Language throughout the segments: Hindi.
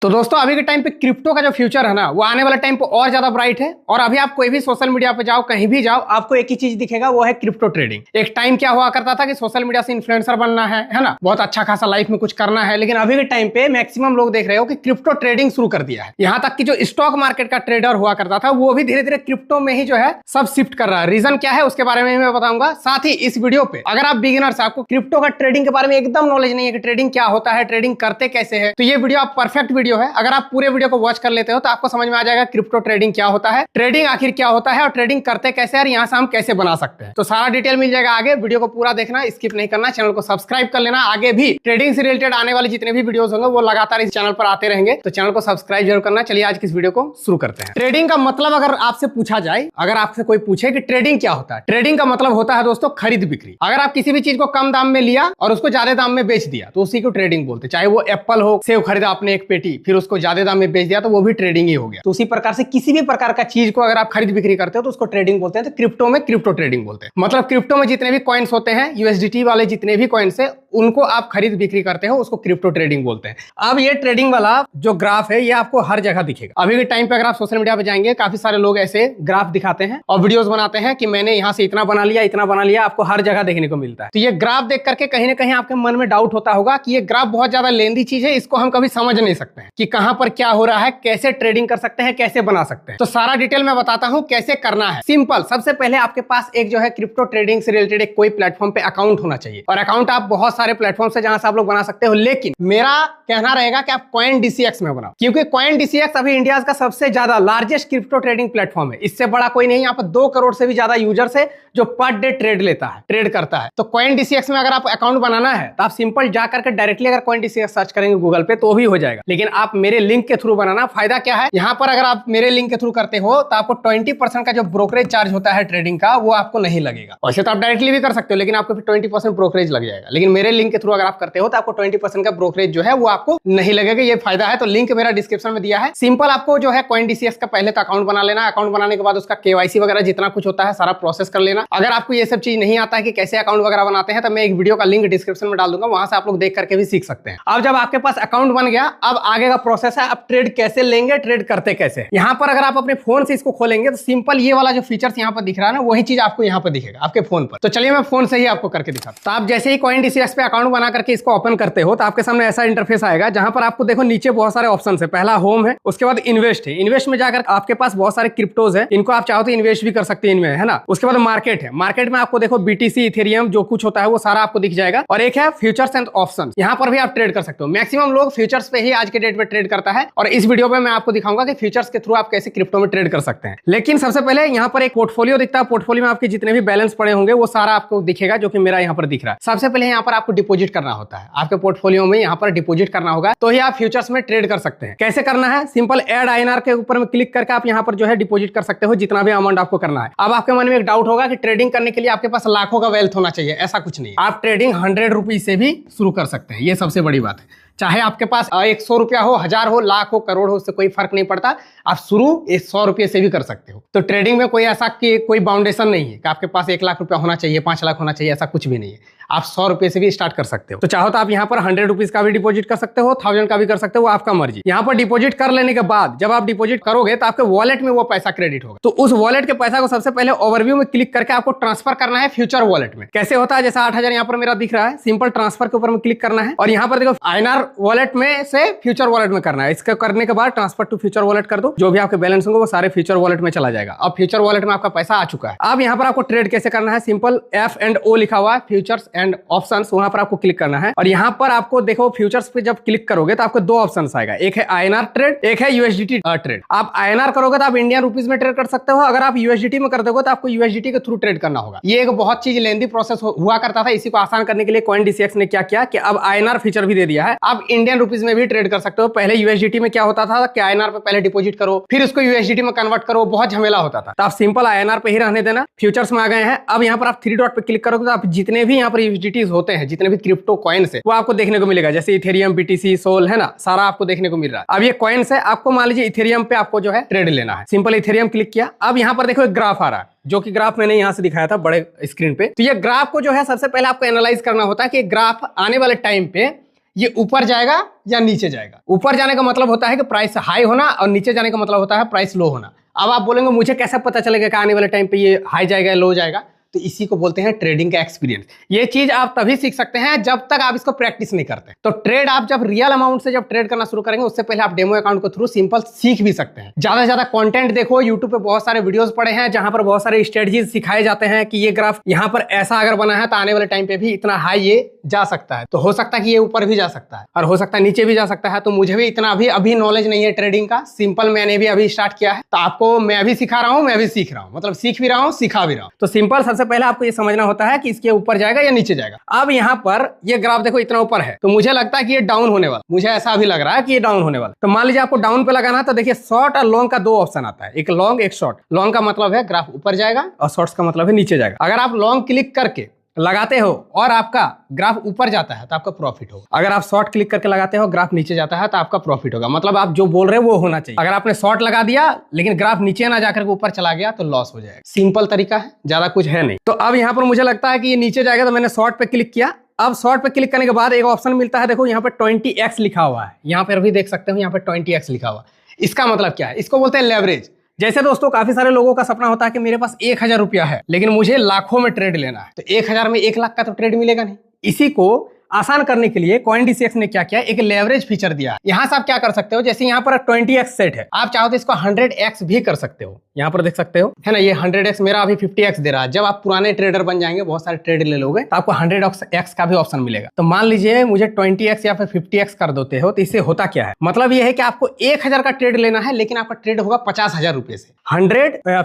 तो दोस्तों अभी के टाइम पे क्रिप्टो का जो फ्यूचर है ना वो आने वाले टाइम पे और ज्यादा ब्राइट है। और अभी आप कोई भी सोशल मीडिया पे जाओ, कहीं भी जाओ, आपको एक ही चीज दिखेगा, वो है क्रिप्टो ट्रेडिंग। एक टाइम क्या हुआ करता था कि सोशल मीडिया से इन्फ्लुएंसर बनना है ना, बहुत अच्छा खासा लाइफ में कुछ करना है। लेकिन अभी के टाइम पे मैक्सिमम लोग देख रहे हो कि क्रिप्टो ट्रेडिंग शुरू कर दिया है। यहाँ तक कि जो स्टॉक मार्केट का ट्रेडर हुआ करता था वो भी धीरे धीरे क्रिप्टो में ही जो है सब शिफ्ट कर रहा है। रीजन क्या है उसके बारे में मैं बताऊंगा। साथ ही इस वीडियो पे अगर आप बिगिनर्स, आपको क्रिप्टो का ट्रेडिंग के बारे में एकदम नॉलेज नहीं है कि ट्रेडिंग क्या होता है, ट्रेडिंग करते कैसे है, तो ये वीडियो आप परफेक्ट वीडियो है। अगर आप पूरे वीडियो को वॉच कर लेते हो तो आपको समझ में आ जाएगा क्रिप्टो ट्रेडिंग क्या होता है, ट्रेडिंग आखिर क्या होता है और ट्रेडिंग करते कैसे है और यहाँ से हम कैसे बना सकते हैं। तो सारा डिटेल मिल जाएगा आगे। वीडियो को पूरा देखना, स्किप नहीं करना, चैनल को सब्सक्राइब कर लेना। आगे भी ट्रेडिंग से रिलेटेड आने वाले जितने भी वीडियोस होंगे वो लगातार इस चैनल पर आते रहेंगे, तो चैनल को सब्सक्राइब जरूर करना। चलिए आज की इस वीडियो को शुरू करते हैं। ट्रेडिंग का मतलब अगर आपसे पूछा जाए, अगर आपसे कोई पूछे कि ट्रेडिंग क्या होता है, ट्रेडिंग का मतलब होता है दोस्तों खरीद बिक्री। अगर आप किसी भी चीज को कम दाम में लिया और उसको ज्यादा दाम में बेच दिया तो उसी को ट्रेडिंग बोलते हैं। चाहे वो एप्पल हो, सेव खरीदा आपने एक पेटी, फिर उसको ज्यादा दाम में बेच दिया तो वो भी ट्रेडिंग ही हो गया। तो उसी प्रकार से किसी भी प्रकार का चीज को अगर आप खरीद बिक्री करते हो तो उसको ट्रेडिंग बोलते हैं। तो क्रिप्टो में क्रिप्टो ट्रेडिंग बोलते हैं। मतलब क्रिप्टो में जितने भी कॉइन्स होते हैं, यूएसडीटी वाले जितने भी कॉइन्स है, उनको आप खरीद बिक्री करते हो, उसको क्रिप्टो ट्रेडिंग बोलते हैं। अब ये ट्रेडिंग वाला जो ग्राफ है ये आपको हर जगह दिखेगा। अभी के टाइम पे अगर आप सोशल मीडिया पे जाएंगे, काफी सारे लोग ऐसे ग्राफ दिखाते हैं और वीडियोस बनाते हैं कि मैंने यहाँ से इतना बना लिया, इतना बना लिया। आपको हर जगह देखने को मिलता है। तो ये ग्राफ देख करके कहीं ना कहीं आपके मन में डाउट होता होगा कि ये ग्राफ बहुत ज्यादा लेंदी चीज है, इसको हम कभी समझ नहीं सकते हैं कि कहां पर क्या हो रहा है, कैसे ट्रेडिंग कर सकते हैं, कैसे बना सकते हैं। तो सारा डिटेल मैं बताता हूं कैसे करना है। सिंपल, सबसे पहले आपके पास एक जो है क्रिप्टो ट्रेडिंग से रिलेटेड एक कोई प्लेटफॉर्म पे अकाउंट होना चाहिए। और अकाउंट आप बहुत सारे प्लेटफॉर्म से जहां से आप लोग बना सकते हो, लेकिन मेरा कहना रहेगा कि आप CoinDCX में बनाओ, क्योंकि CoinDCX अभी इंडिया का सबसे ज्यादा लार्जेस्ट क्रिप्टो ट्रेडिंग प्लेटफॉर्म है। इससे बड़ा कोई नहीं। यहाँ पर 2 करोड़ से भी ज्यादा यूजर्स है जो पर डे ट्रेड लेता है, ट्रेड करता है। तो CoinDCX में अगर आप अकाउंट बनाना है तो आप सिंपल जाकर के डायरेक्टली अगर CoinDCX सर्च करेंगे गूगल पे तो भी हो जाएगा। लेकिन आप मेरे लिंक के थ्रू बनाना। फायदा क्या है, यहाँ पर अगर आप मेरे लिंक के थ्रू करते हो तो आपको 20% का जो ब्रोकरेज चार्ज होता है ट्रेडिंग का, वो आपको नहीं लगेगा। वैसे तो आप डायरेक्टली भी कर सकते हो, लेकिन आपको फिर 20% ब्रोकरेज लग जाएगा। लेकिन मेरे लिंक के थ्रू अगर आप करते हो तो आपको 20% का ब्रोकरेज जो है वो आपको नहीं लगेगा। ये फायदा है। तो लिंक मेरा डिस्क्रिप्शन में दिया है। सिंपल आपको जो है CoinDCX का पहले तो अकाउंट बना लेना। अकाउंट बनाने के बाद उसका KYC वगैरह जितना कुछ होता है सारा प्रोसेस कर लेना। अगर आपको ये सब चीज नहीं आता है कि कैसे अकाउंट वगैरह बनाते हैं, तो मैं एक वीडियो का लिंक डिस्क्रिप्शन में डाल दूंगा, वहां से आप लोग देख करके भी सीख सकते हैं। अब जब आपके पास अकाउंट बन गया, अब आगे का प्रोसेस है, अब ट्रेड कैसे लेंगे, ट्रेड करते कैसे। यहाँ पर अगर आप अपने फोन से इसको खोलेंगे तो सिंपल ये वाला जो फीचर्स यहाँ पर दिख रहा है ना, वही चीज आपको यहाँ पर दिखेगा आपके फोन पर। तो चलिए मैं फोन से ही आपको करके दिखाता हूं। तो आप जैसे ही CoinDCX पे अकाउंट बना करके इसको ओपन करते हो तो आपके सामने ऐसा इंटरफेस आएगा, जहां पर आपको देखो नीचे बहुत सारे ऑप्शन है। पहला होम है, उसके बाद इन्वेस्ट है। इन्वेस्ट में जाकर आपके पास बहुत सारे क्रिप्टोज है, इनको आप चाहो तो इन्वेस्ट भी कर सकते हैं इनमें, है ना। उसके बाद मार्केट है। मार्केट में आपको देखो BTC, इथेरियम जो कुछ होता है वो सारा आपको दिख जाएगा। और एक है फ्यूचर्स एंड ऑप्शंस, यहाँ पर भी आप ट्रेड कर सकते हो। मैक्सिमम लोग फ्यूचर्स पे ही आज के डेट में ट्रेड करता है और इस वीडियो में मैं आपको दिखाऊंगा कि फ्यूचर्स के थ्रू आप कैसे क्रिप्टो में ट्रेड कर सकते हैं। लेकिन सबसे पहले यहाँ पर एक पोर्टफोलियो दिखता है। पोर्टफोलियो में आपके जितने भी बैलेंस पड़े होंगे वो सारा आपको दिखेगा, जो कि मेरा यहाँ पर दिख रहा है। सबसे पहले यहाँ पर आपको डिपॉजिट करना होता है। आपके पोर्टफोलियो में यहाँ पर डिपॉजिट करना होगा तो ही आप फ्यूचर्स में ट्रेड कर सकते हैं। कैसे करना है, सिंपल ऐड INR के ऊपर में क्लिक करके आप यहाँ पर जो है डिपॉजिट कर सकते हो जितना भी अमाउंट आपको करना है। अब आपके मन में एक डाउट होगा कि ट्रेडिंग करने के लिए आपके पास लाखों का वेल्थ होना चाहिए। ऐसा कुछ नहीं है। आप ट्रेडिंग 100 रुपीज से भी शुरू कर सकते हैं। ये सबसे बड़ी बात है। चाहे आपके पास 100 रुपया हो, 1000 हो, लाख हो, करोड़ हो, उससे कोई फर्क नहीं पड़ता। आप शुरू 100 रुपये से भी कर सकते हो। तो ट्रेडिंग में कोई ऐसा कि कोई बाउंडेशन नहीं है कि आपके पास 1 लाख रुपया होना चाहिए, 5 लाख होना चाहिए, ऐसा कुछ भी नहीं है। आप 100 रुपये से भी स्टार्ट कर सकते हो। तो चाहो तो आप यहाँ पर 100 रुपीज का भी डिपॉजिट कर सकते हो, 1000 का भी कर सकते हो, वो आपका मर्जी। यहाँ पर डिपॉजिट कर लेने के बाद जब आप डिपॉजिट करोगे तो आपके वॉलेट में वो पैसा क्रेडिट होगा। तो उस वॉलेट के पैसा को सबसे पहले ओवरव्यू में क्लिक करके आपको ट्रांसफर करना है फ्यूचर वॉलेट में। कैसे होता है, जैसा 8000 यहाँ पर मेरा दिख रहा है, सिंपल ट्रांसफर के ऊपर में क्लिक करना है और यहाँ पर देखो INR वॉलेट में से फ्यूचर वॉलेट में करना है। इसका करने के बाद ट्रांसफर टू फ्यूचर वॉलेट कर दो। जो भी आपके बैलेंस होंगे वो सारे फ्यूचर वॉलेट में चला जाएगा। अब फ्यूचर वॉलेट में आपका पैसा आ चुका है। अब यहाँ पर आपको ट्रेड कैसे करना है, सिंपल F&O लिखा हुआ है, फ्यूचर्स एंड ऑप्शंस, वहां पर आपको क्लिक करना है। और यहाँ पर आपको देखो फ्यूचर्स पे जब क्लिक करोगे तो आपको 2 ऑप्शन आएगा, एक है INR ट्रेड, एक है USDT ट्रेड। आप INR करोगे तो आप इंडियन रुपीज में ट्रेड कर सकते हो। अगर आप USDT में कर दोगे तो आपको USDT के थ्रू ट्रेड करना होगा। ये एक बहुत चीज लेंदी प्रोसेस हुआ करता था। इसी को आसान करने के लिए CoinDCX ने क्या किया कि अब INR फीचर भी दे दिया है। आप इंडियन रुपीज में भी ट्रेड कर सकते हो। पहले USDT में क्या होता था कि INR पे पहले डिपॉजिट करो, फिर उसको USDT में कन्वर्ट करो, बहुत झमेला होता था। तो आप सिंपल INR पे ही रहने देना। फ्यूचर्स में आ गए हैं। अब यहाँ पर आप 3 डॉट पे क्लिक करोगे तो आप जितने भी यहाँ पर USDTs होते हैं, जितने भी क्रिप्टो कॉइन्स है, वो आपको देखने को मिलेगा। जैसे इथेरियम, BTC, सोल, है ना, सारा आपको देखने को मिल रहा है। अब ये कॉइन्स है, आपको मान लीजिए इथेरियम पे आपको जो है ट्रेड लेना है। सिंपल इथेरियम क्लिक किया। अब यहाँ पर देखो एक ग्राफ आ रहा है, जो कि ग्राफ मैंने यहाँ से दिखाया था बड़े स्क्रीन पे। तो ये ग्राफ को जो है सबसे पहले आपको एनालाइज करना होता है कि ग्राफ आने वाले टाइम पे ये ऊपर जाएगा या नीचे जाएगा। ऊपर जाने का मतलब होता है कि प्राइस हाई होना और नीचे जाने का मतलब होता है प्राइस लो होना। अब आप बोलेंगे मुझे कैसे पता चलेगा कि आने वाले टाइम पे ये हाई जाएगा या लो जाएगा, तो इसी को बोलते हैं ट्रेडिंग का एक्सपीरियंस। ये चीज आप तभी सीख सकते हैं जब तक आप इसको प्रैक्टिस नहीं करते। तो ट्रेड आप जब रियल अमाउंट से जब ट्रेड करना शुरू करेंगे उससे पहले आप डेमो अकाउंट के थ्रू सिंपल सीख भी सकते हैं। ज्यादा से ज्यादा कंटेंट देखो, यूट्यूब पे बहुत सारे वीडियोस पड़े हैं जहां पर बहुत सारे स्ट्रेटजीज सिखाए जाते हैं कि ये ग्राफ यहाँ पर ऐसा अगर बना है तो आने वाले टाइम पे भी इतना हाई ये जा सकता है, तो हो सकता है कि ये ऊपर भी जा सकता है और हो सकता है नीचे भी जा सकता है। तो मुझे भी इतना अभी नॉलेज नहीं है ट्रेडिंग का, सिंपल मैंने भी अभी स्टार्ट किया है, तो आपको मैं भी सिखा रहा हूँ, मैं भी सीख रहा हूँ, मतलब सीख भी रहा हूँ सिखा भी रहा हूँ। तो सिंपल सबसे पहले आपको ये समझना होता है कि इसके ऊपर जाएगा या नीचे जाएगा। अब यहाँ पर ये ग्राफ देखो इतना ऊपर है, तो मुझे लगता है कि ये डाउन होने वाला, मुझे ऐसा भी लग रहा है कि ये डाउन होने वाला। तो मान लीजिए आपको डाउन पे लगाना है, तो देखिए शॉर्ट और लॉन्ग का दो ऑप्शन आता है, एक लॉन्ग एक शॉर्ट। लॉन्ग का मतलब है ग्राफ ऊपर जाएगा और शॉर्ट्स का मतलब है नीचे जाएगा। अगर आप लॉन्ग क्लिक करके लगाते हो और आपका ग्राफ ऊपर जाता है तो आपका प्रॉफिट होगा। अगर आप शॉर्ट क्लिक करके लगाते हो ग्राफ नीचे जाता है तो आपका प्रॉफिट होगा। मतलब आप जो बोल रहे हो वो होना चाहिए। अगर आपने शॉर्ट लगा दिया लेकिन ग्राफ नीचे ना जाकर के ऊपर चला गया तो लॉस हो जाएगा। सिंपल तरीका है, ज्यादा कुछ है नहीं। तो अब यहाँ पर मुझे लगता है कि ये नीचे जाएगा, तो मैंने शॉर्ट पे क्लिक किया। अब शॉर्ट पे क्लिक करने के बाद एक ऑप्शन मिलता है, देखो यहाँ पे 20x लिखा हुआ है, यहाँ पर भी देख सकते हो यहाँ पे 20x लिखा हुआ। इसका मतलब क्या है? इसको बोलते हैं लेवरेज। जैसे दोस्तों काफी सारे लोगों का सपना होता है कि मेरे पास 1000 रुपया है लेकिन मुझे लाखों में ट्रेड लेना है, तो 1000 में 1 लाख का तो ट्रेड मिलेगा नहीं। इसी को आसान करने के लिए CoinDCX ने क्या किया, एक लेवरेज फीचर दिया है। यहाँ से आप क्या कर सकते हो, जैसे यहाँ पर 20x सेट है, आप चाहो तो इसको 100x भी कर सकते हो। यहाँ पर देख सकते हो है ना, ये 100x मेरा अभी 50x दे रहा है। जब आप पुराने ट्रेडर बन जाएंगे, बहुत सारे ट्रेड ले लोगे, तो आपको 100x का भी ऑप्शन मिलेगा। तो मान लीजिए मुझे 20x या फिर 50x कर देते हो, तो इससे होता क्या है, मतलब ये है कि आपको 1000 का ट्रेड लेना है लेकिन आपका ट्रेड होगा 50,000 रुपए से।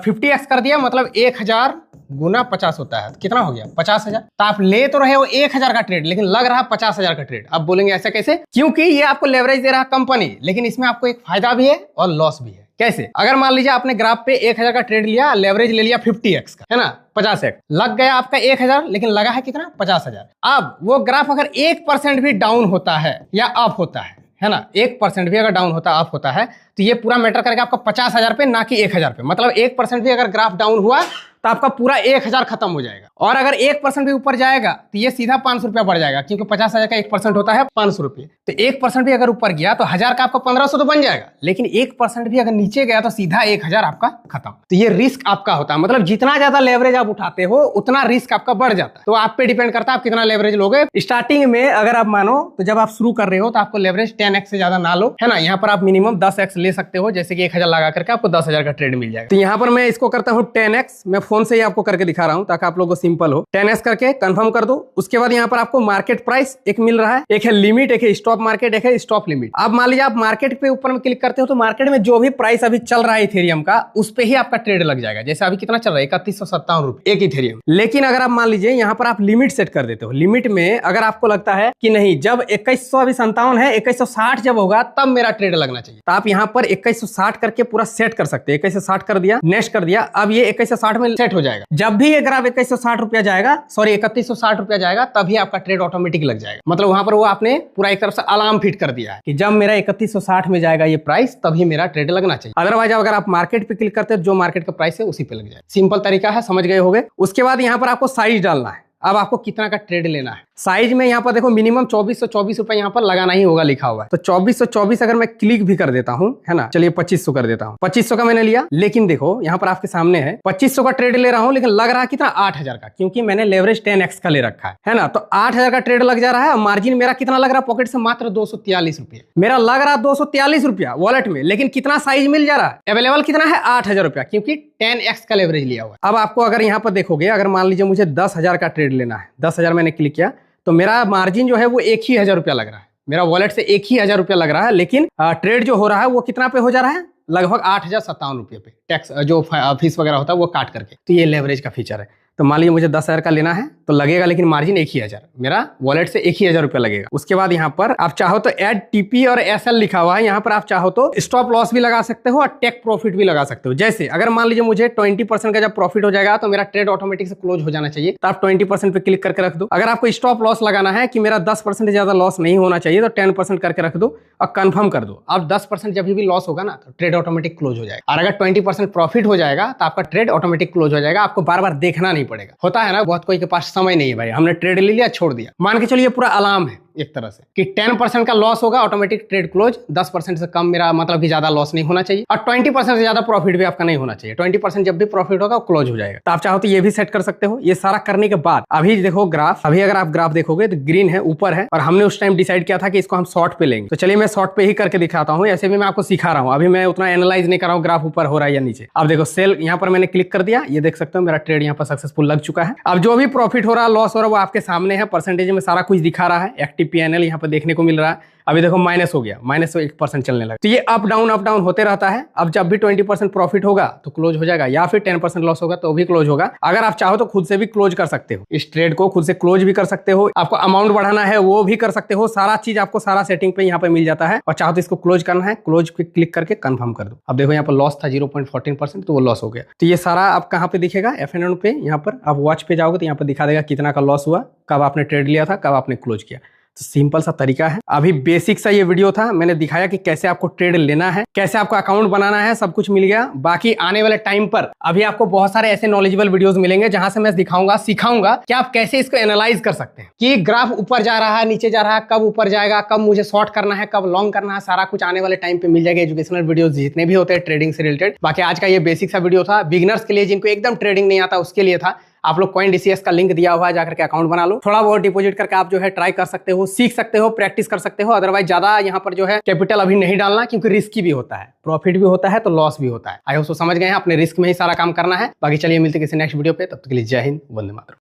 50x कर दिया मतलब 1000 गुना 50 होता है, कितना हो गया 50,000। तो आप ले तो रहे हो 1000 का ट्रेड लेकिन लग रहा है 50,000 का ट्रेड। अब बोलेंगे ऐसा कैसे? क्योंकि ये आपको लेवरेज दे रहा है कंपनी, लेकिन इसमें आपको एक फायदा भी है और लॉस भी है। कैसे? अगर मान लीजिए आपने ग्राफ पे 1000 का ट्रेड लिया, लेवरेज ले लिया 50x का, है ना, 50x लग गया आपका 1000 लेकिन लगा है कितना 50,000। अब वो ग्राफ अगर 1% भी डाउन होता है या अप होता है ना, 1% भी अगर डाउन होता अप होता है तो ये पूरा मैटर करेगा आपका 50,000 पे, ना कि 1000 पे। मतलब 1% भी अगर ग्राफ डाउन हुआ तो आपका पूरा 1000 खत्म हो जाएगा। और अगर 1% भी ऊपर जाएगा तो ये सीधा 500 रुपया बढ़ जाएगा, क्योंकि 50,000 का 1% होता है 500 रुपये। तो 1% भी अगर ऊपर गया तो 1000 का आपका 1500 तो बन जाएगा, लेकिन 1% भी अगर नीचे गया तो सीधा 1000 आपका खत्म। तो ये रिस्क आपका होता है, मतलब जितना ज्यादा लेवरेज आप उठाते हो उतना रिस्क आपका बढ़ जाता है। तो आप पे डिपेंड करता है आप कितना लेवरेज लोगे। स्टार्टिंग में अगर आप मानो तो जब आप शुरू कर रहे हो तो आपको लेवरेज 10x से ज्यादा ना लो, है ना। यहाँ पर आप मिनिमम 10x ले सकते हो, जैसे कि 1000 लगा करके आपको 10,000 का ट्रेड मिल जाएगा। तो यहाँ पर मैं इसको करता हूँ 10x। मैं फोन से ही आपको करके दिखा रहा हूँ ताकि आप लोगों को सिंपल हो। 10x करके कंफर्म कर दो। उसके बाद यहाँ पर आपको मार्केट प्राइस एक मिल रहा है, एक है लिमिट, एक है स्टॉप मार्केट, एक है स्टॉप लिमिट। अब मान लीजिए आप मार्केट पे ऊपर में क्लिक करते हो तो मार्केट में जो भी प्राइस अभी चल रहा है इथेरियम का, उस पे ही आपका ट्रेड लग जाएगा। जैसे अभी कितना चल रहा है 3157 रुपए एक इथेरियम। लेकिन अगर आप मान लीजिए यहाँ पर आप लिमिट सेट कर देते हो, लिमिट में अगर आपको लगता है कि नहीं जब 2157 है 2160 जब होगा तब मेरा ट्रेड लगना चाहिए, तो आप यहाँ पर 2160 करके पूरा सेट कर सकते हैं। 2160 कर दिया, नेक्स्ट कर दिया, अब ये 2160 में सेट हो जाएगा। जब भी अगर आप 2160 रुपया जाएगा, सॉरी 3160 रुपया जाएगा, तभी आपका ट्रेड ऑटोमेटिक लग जाएगा। मतलब वहां पर वो आपने पूरा एक तरफ से अलार्म फिट कर दिया है कि जब मेरा 3160 में जाएगा ये प्राइस तभी मेरा ट्रेड लगना चाहिए। अदरवाइज अगर आप मार्केट पे क्लिक करते हो जो मार्केट का प्राइस है उसी पे लग जाए। सिंपल तरीका है, समझ गए होंगे। उसके बाद यहाँ पर आपको साइज डालना है। अब आपको कितना का ट्रेड लेना है। साइज में यहाँ पर देखो मिनिमम 2424 रुपए यहाँ पर लगाना ही होगा लिखा हुआ है। तो 2424 अगर मैं क्लिक भी कर देता हूँ, है ना, चलिए 2500 कर देता हूँ। 2500 का मैंने लिया, लेकिन देखो यहाँ पर आपके सामने है 2500 का ट्रेड ले रहा हूँ, लेकिन लग रहा है कितना 8000 का, क्योंकि मैंने लेवरेज 10x का ले रखा है ना। तो 8000 का ट्रेड लग जा रहा है। मार्जिन मेरा कितना लग रहा है पॉकेट से, मात्र 243 रुपये मेरा लग रहा है, 243 रुपया वॉलेट में। लेकिन कितना साइज मिल जा रहा है, अवेलेबल कितना है 8000 रुपया, क्योंकि 10x का लेवरेज लिया हुआ है। अब आपको अगर यहाँ पर देखोगे, अगर मान लीजिए मुझे 10,000 का ट्रेड लेना है, 10,000 मैंने क्लिक किया तो मेरा मार्जिन जो है वो 1000 रुपया लग रहा है। मेरा वॉलेट से 1000 रुपया लग रहा है, लेकिन ट्रेड जो हो रहा है वो कितना पे हो जा रहा है, लगभग 8057 रुपये पे, टैक्स जो फीस वगैरह होता है वो काट करके। तो ये लेवरेज का फीचर है। तो मान लीजिए मुझे 10,000 का लेना है तो लगेगा, लेकिन मार्जिन 1000, मेरा वॉलेट से 1000 रुपया लगेगा। उसके बाद यहाँ पर आप चाहो तो ऐड टीपी और एसएल लिखा हुआ है, यहाँ पर आप चाहो तो स्टॉप लॉस भी लगा सकते हो और टेक प्रॉफिट भी लगा सकते हो। जैसे अगर मान लीजिए मुझे 20% का जब प्रॉफिट हो जाएगा तो मेरा ट्रेड ऑटोमेटिक से क्लोज हो जाना चाहिए, तो आप 20% पे क्लिक करके रख दो। अगर आपको स्टॉप लॉस लगाना है कि मेरा 10% ज्यादा लॉस नहीं होना चाहिए, तो 10% करके रख दो और कंफर्म कर दो। अब 10% जब भी लॉस होगा ना तो ट्रेड ऑटोमेटिक क्लोज हो जाएगा। और अगर 20% प्रॉफिट हो जाएगा तो आपका ट्रेड ऑटोमेटिक क्लोज हो जाएगा, आपको बार बार देखना नहीं पड़ेगा। होता है ना बहुत कोई के पास समय नहीं है, भाई हमने ट्रेड ले लिया छोड़ दिया, मान के चलिए पूरा अलार्म है, एक तरह से कि 10% का लॉस होगा, ऑटोमेटिक ट्रेड क्लोज। 10% से कम मेरा मतलब कि ज्यादा लॉस नहीं होना चाहिए, और 20% से ज्यादा प्रॉफिट भी आपका नहीं होना चाहिए। 20% जब भी प्रॉफिट होगा वो क्लोज हो जाएगा। तो आप चाहो तो ये भी सेट कर सकते हो। ये सारा करने के बाद अभी देखो ग्राफ, अभी अगर आप ग्राफ देखोगे तो ग्रीन है, ऊपर है, और हमने उस टाइम डिसाइड किया था कि इसको हम शॉर्ट पे लेंगे। तो चलिए मैं शॉर्ट पे ही करके दिखाता हूँ, ऐसे भी मैं आपको सिखा रहा हूँ। अभी मैं उतना एनालाइज नहीं कर रहा हूँ ग्राफ ऊपर हो रहा है या नीचे। अब देखो सेल यहाँ पर मैंने क्लिक कर दिया, ये देख सकते हो मेरा ट्रेड यहाँ पर सक्सेसफुल लग चुका है। अब जो भी प्रॉफिट हो रहा है, लॉस हो रहा है, वो आपके सामने है, परसेंटेज में सारा कुछ दिखा रहा है। एक्टिव पीएनएल यहाँ पर देखने को मिल रहा है। अभी देखो माइनस हो गया, -1% चलने लगा। तो ये अप डाउन होते रहता है। अब जब भी 20% प्रॉफिट होगा तो क्लोज हो जाएगा, या फिर 10% लॉस होगा तो भी क्लोज होगा। अगर आप चाहो तो खुद से भी क्लोज कर सकते हो, इस ट्रेड को खुद से क्लोज भी कर सकते हो। आपको अमाउंट बढ़ाना है वो भी कर सकते हो, सारा चीज आपको सारा सेटिंग पे यहाँ पे मिल जाता है। और चाहो तो इसको क्लोज करना है, क्लोज पे क्लिक करके कंफर्म कर दो। अब देखो यहाँ पर लॉस था 0.14%, तो वो लॉस हो गया। तो ये सारा आप कहाँ पे दिखेगा, FNO पे। यहाँ पर आप वॉच पे जाओगे तो यहाँ पर दिखा देगा कितना का लॉस हुआ, कब आपने ट्रेड लिया था, कब आपने क्लोज किया। तो सिंपल सा तरीका है। अभी बेसिक सा ये वीडियो था, मैंने दिखाया कि कैसे आपको ट्रेड लेना है, कैसे आपको अकाउंट बनाना है, सब कुछ मिल गया। बाकी आने वाले टाइम पर अभी आपको बहुत सारे ऐसे नॉलेजेबल वीडियोस मिलेंगे जहां से मैं दिखाऊंगा, सिखाऊंगा कि आप कैसे इसको एनालाइज कर सकते हैं कि ग्राफ ऊपर जा रहा है, नीचे जा रहा है, कब ऊपर जाएगा, कब मुझे शॉर्ट करना है, कब लॉन्ग करना है, सारा कुछ आने वाले टाइम पे मिल जाएगा। एजुकेशनल वीडियोस जितने भी होते हैं ट्रेडिंग से रिलेटेड। बाकी आज का ये बेसिक सा वीडियो था, बिगिनर्स के लिए, जिनको एकदम ट्रेडिंग नहीं आता उसके लिए था। आप लोग CoinDCS का लिंक दिया हुआ है, जाकर के अकाउंट बना लो, थोड़ा बहुत डिपॉजिट करके आप जो है ट्राई कर सकते हो, सीख सकते हो, प्रैक्टिस कर सकते हो। अदरवाइज ज्यादा यहाँ पर जो है कैपिटल अभी नहीं डालना, क्योंकि रिस्की भी होता है, प्रॉफिट भी होता है तो लॉस भी होता है। आई होप समझ गए हैं, अपने रिस्क में ही सारा काम करना है। बाकी चलिए मिलते किसी नेक्स्ट वीडियो पे, तब तक के लिए जय हिंद, वंदे मातरम।